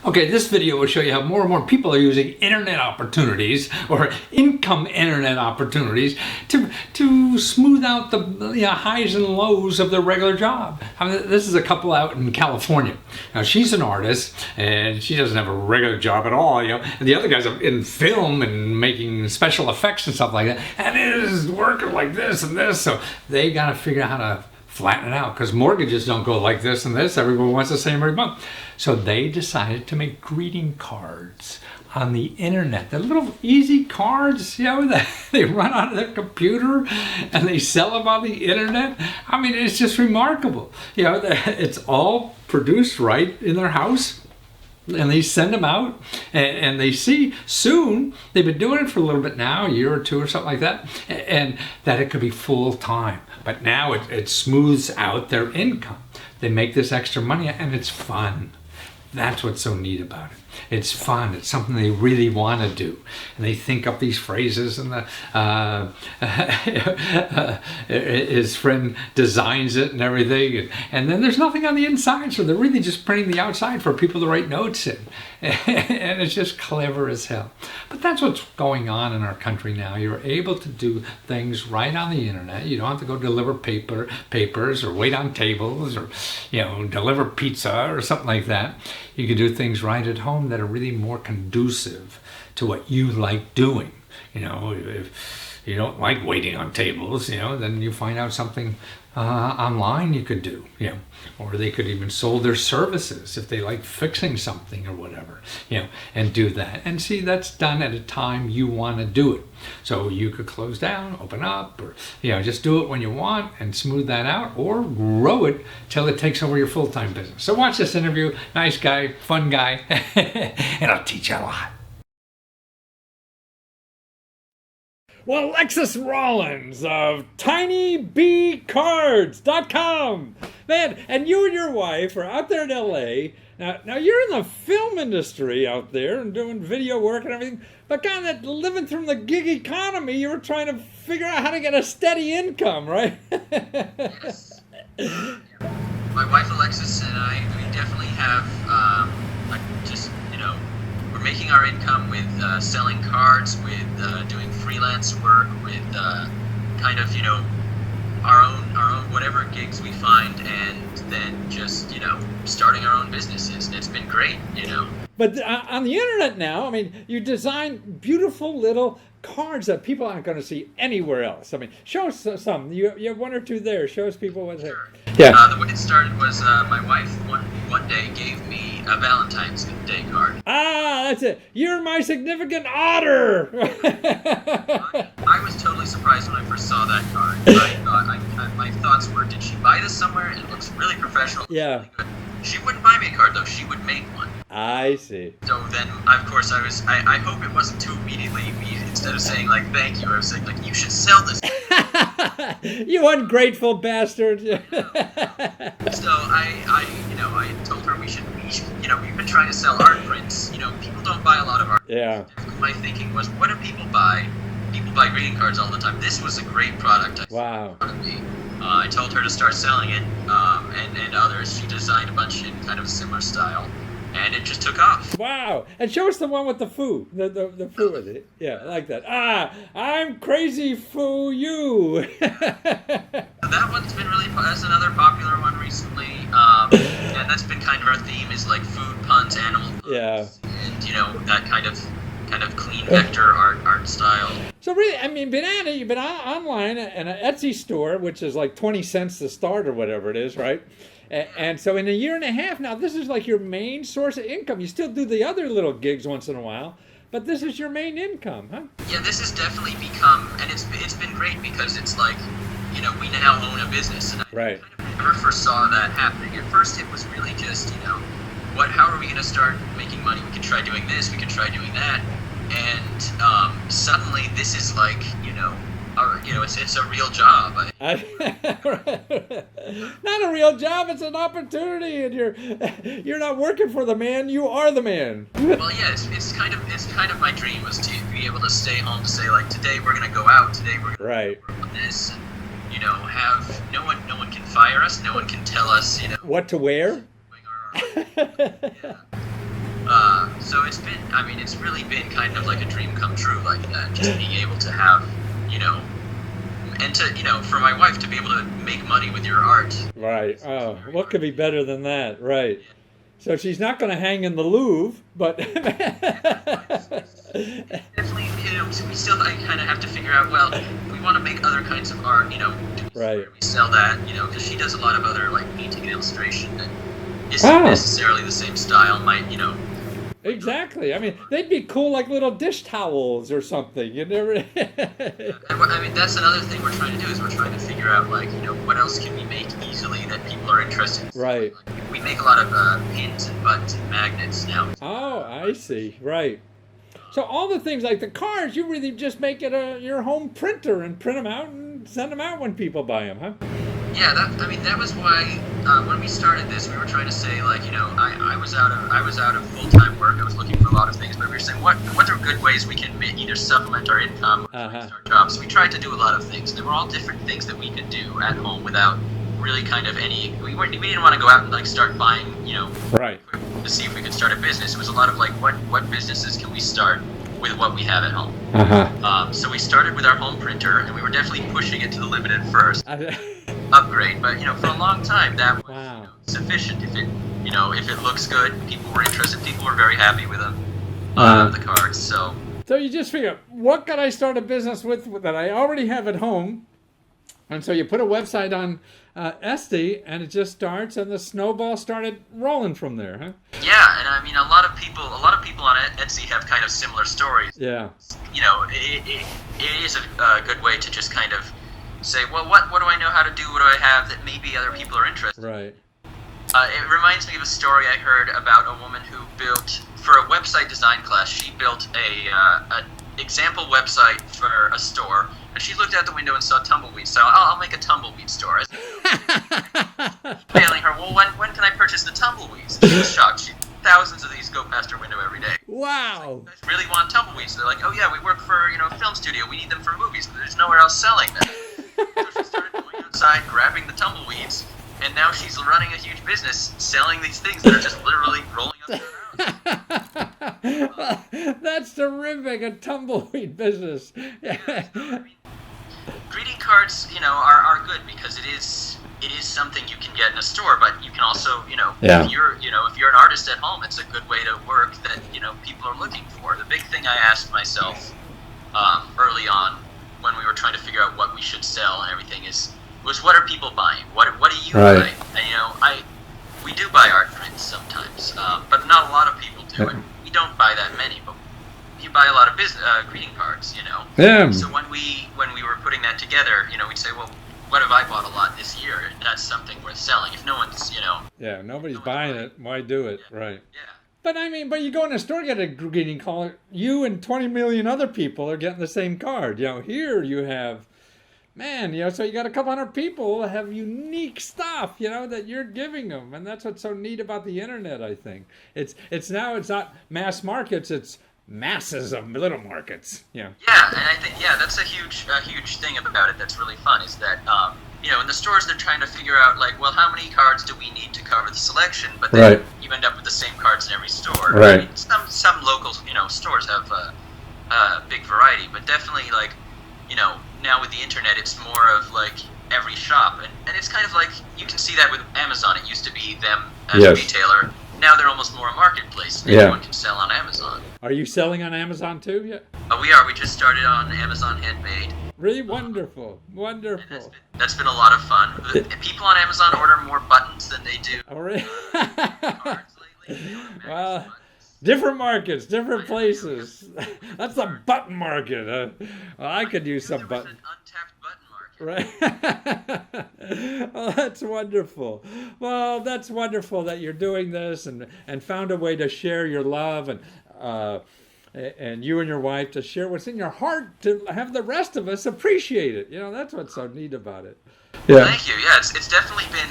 Okay, this video will show you how more and more people are using internet opportunities or income internet opportunities to smooth out the highs and lows of their regular job. I mean, this is a couple out in California. Now, she's an artist and she doesn't have a regular job at all, and the other guy's in film and making special effects and stuff like that, and it is working like this and this, so they got to figure out how to flatten it out because mortgages don't go like this and this. Everyone wants the same every month. So they decided to make greeting cards on the internet. The little easy cards, that they run out of their computer and they sell them on the internet. I mean, it's just remarkable. It's all produced right in their house. And they send them out and they see soon, they've been doing it for a little bit now, a year or two or something like that, and that it could be full time. But now it smooths out their income. They make this extra money and it's fun. That's what's so neat about it. It's fun. It's something they really want to do. And they think up these phrases and his friend designs it and everything. And then there's nothing on the inside. So they're really just printing the outside for people to write notes in. And it's just clever as hell. But that's what's going on in our country now. You're able to do things right on the internet. You don't have to go deliver papers or wait on tables or, deliver pizza or something like that. You can do things right at home that are really more conducive to what you like doing. If you don't like waiting on tables, then you find out something online you could do, or they could even sold their services if they like fixing something or whatever, and do that. And see, that's done at a time you want to do it. So you could close down, open up, or, just do it when you want and smooth that out, or grow it till it takes over your full-time business. So watch this interview. Nice guy, fun guy, and I'll teach you a lot. Well, Alexis Rollins of TinyBCards.com. Man, and you and your wife are out there in LA. Now you're in the film industry out there and doing video work and everything. But God, that living through the gig economy, you were trying to figure out how to get a steady income, right? Yes. My wife Alexis and I, we definitely have we're making our income with selling cards, with doing freelance work, with our own whatever gigs we find, and then just starting our own businesses, and it's been great. But on the internet now, I mean, you design beautiful little cards that people aren't going to see anywhere else. I mean, show us some. You have one or two there. Show us people what's sure. Yeah. The way it started was my wife one day gave me a Valentine's Day card. Ah, that's it. You're my significant otter. I was totally surprised when I first saw that card. My thoughts were, did she buy this somewhere? It looks really professional. Yeah. Really good. She wouldn't buy me a card though. She would make one. I see. So then, of course, I hope it wasn't too immediately. Instead of saying thank you, I was saying you should sell this. You ungrateful bastard. So I told her we should, we've been trying to sell art prints. People don't buy a lot of art. Yeah. My thinking was, what do people buy? People buy greeting cards all the time. This was a great product. Wow. I told her to start selling it, and others. She designed a bunch in kind of a similar style, and it just took off. Wow. And show us the one with the foo. The foo with it. Yeah, I like that. I'm crazy foo you. That one's been that's another popular one recently. And that's been kind of our theme is food puns, animal puns. Yeah. And, that kind of clean vector art style. So really, I mean, you've been online in an Etsy store, which is 20 cents to start or whatever it is, right? And so in a year and a half now, this is your main source of income. You still do the other little gigs once in a while, but this is your main income, huh? Yeah, this has definitely become, and it's been great because it's we now own a business. And right. I never first saw that happening. At first it was really just, how are we going to start making money? We could try doing this, we could try doing that. And suddenly this is it's a real job. Not a real job, it's an opportunity, and you're not working for the man, you are the man. Well, yeah, it's kind of my dream was to be able to stay home to say today we're gonna go out, today we're gonna right. work on this, and have no one can fire us, no one can tell us what to wear. Yeah. So it's been, I mean, it's really been kind of like a dream come true like that, just being able to have, you know, and to, you know, for my wife to be able to make money with your art. Right. Oh, what could be better than that? Right. So she's not going to hang in the Louvre, but Definitely, you know, so we still kind of have to figure out, well, if we want to make other kinds of art, you know, Right. where do we sell that, you know, because she does a lot of other, like, painting and illustration that isn't Oh. necessarily the same style, might, you know. exactly. I mean, they'd be cool like little dish towels or something. You never. I mean, that's another thing we're trying to do, is we're trying to figure out, like, you know, what else can we make easily that people are interested in. Right. Like, we make a lot of pins and buttons and magnets now. Oh, I see. Right. So all the things like the cars, you really just make it your home printer and print them out and send them out when people buy them, huh? Yeah, that was why when we started this, we were trying to say, like, you know, I was out of full-time work. I was looking for a lot of things, but we were saying what are good ways we can either supplement our income or start jobs. So we tried to do a lot of things. They were all different things that we could do at home without really kind of any. We didn't want to go out and like start buying, you know, Right. to see if we could start a business. It was a lot of like what businesses can we start with what we have at home. So we started with our home printer, and we were definitely pushing it to the limit at first. Upgrade, but you know, for a long time that was Wow. you know, sufficient. If it looks good, people were interested. People were very happy with them, the cards. So So you just figure, what can I start a business with that I already have at home? And so you put a website on Etsy, and it just starts, and the snowball started rolling from there, huh? yeah, and I mean, a lot of people on Etsy have kind of similar stories. Yeah. You know, it is a good way to just kind of say, well, what do I know how to do? What do I have that maybe other people are interested in? Right. It reminds me of a story I heard about a woman who built, for a website design class, she built an example website for a store, and she looked out the window and saw tumbleweeds, so I'll make a tumbleweed store. Failing her, well, when can I purchase the tumbleweeds? She was shocked. Thousands of these go past her window every day. Wow. You guys really want tumbleweeds? They're like, oh yeah, we work for, you know, a film studio. We need them for movies, but there's nowhere else selling them. So she started going outside, grabbing the tumbleweeds, and now she's running a huge business selling these things that are just literally rolling up to her house. That's terrific, a tumbleweed business. I mean, greeting cards, you know, are good because it is something you can get in a store, but you can also, you know, Yeah. if you're an artist at home, it's a good way to work that, you know, people are looking for. The big thing I asked myself early on when we were trying to figure out what we should sell and everything was what are people buying? What do you Right. buy? And, you know, we do buy art prints sometimes, but not a lot of people do. And we don't buy that many, but you buy a lot of greeting cards, you know. Yeah. So when we were putting that together, you know, we'd say, well, what have I bought a lot this year? That's something worth selling. If no one's, you know. Yeah, nobody's buying it. Why do it? Right. Yeah. But I mean, you go in a store, get a greeting card. You and 20 million other people are getting the same card. You know, here you have, man, you know, so you got a couple hundred people that have unique stuff, you know, that you're giving them, and that's what's so neat about the internet. I think it's not mass markets, it's masses of little markets. Yeah. Yeah, and I think that's a huge thing about it that's really fun is that you know, in the stores they're trying to figure out like, well, how many cards do we need to cover the selection? But then Right. you end up with the same cards in every store. Right. I mean, some local, you know, stores have a big variety, but definitely like, you know, now with the internet it's more of like every shop, and it's kind of like you can see that with Amazon. It used to be them as a Yes. retailer. Now they're almost more a marketplace. Yeah. Anyone can sell on Amazon. Are you selling on Amazon too yet? We are. We just started on Amazon Handmade. Really wonderful, wonderful. That's been a lot of fun. People on Amazon order more buttons than they do All right. cards lately. They order more Well, buttons. different markets, different places. That's a button market. Well, I could use There some was button. an untapped button market. Right. Well, that's wonderful. Well, that's wonderful that you're doing this and found a way to share your love and you and your wife to share what's in your heart to have the rest of us appreciate it. You know, that's what's so neat about it. Yeah. Thank you. Yeah, it's definitely been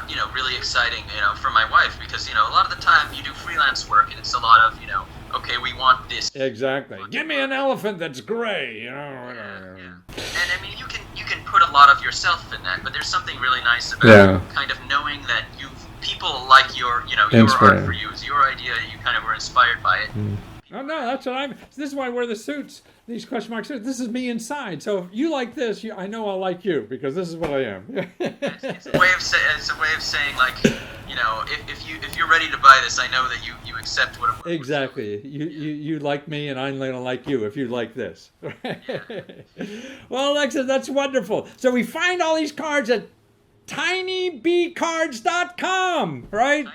you know, really exciting, you know, for my wife because, you know, a lot of the time you do freelance work and it's a lot of, you know, okay, we want this. Exactly. Give me an elephant that's gray, you know. Yeah. And I mean, you can put a lot of yourself in that, but there's something really nice about Yeah. kind of knowing that people people like your art Inspired. for you. It's your idea. You kind of were inspired by it. Oh no, that's what I'm. This is why I wear the suits. These question mark suits. This is me inside. So if you like this, I know I'll like you because this is what I am. It's a way of saying like, if you're ready to buy this, I know that you accept what it was. Exactly. You like me, and I'm gonna like you if you like this. Well, Alexa, that's wonderful. So we find all these cards at tinybcards.com, right?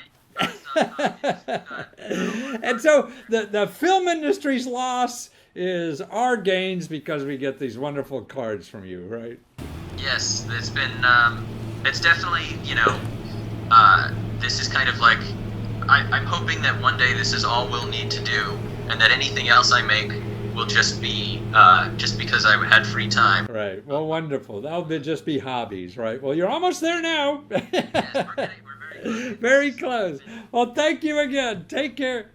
And so the film industry's loss is our gains because we get these wonderful cards from you, right? Yes, it's been, it's definitely, this is kind of like, I'm hoping that one day this is all we'll need to do, and that anything else I make will just be, just because I had free time. Right. Well, wonderful. That'll just be hobbies, right? Well, you're almost there now. Yes, we're very close. Very close. Well, thank you again. Take care.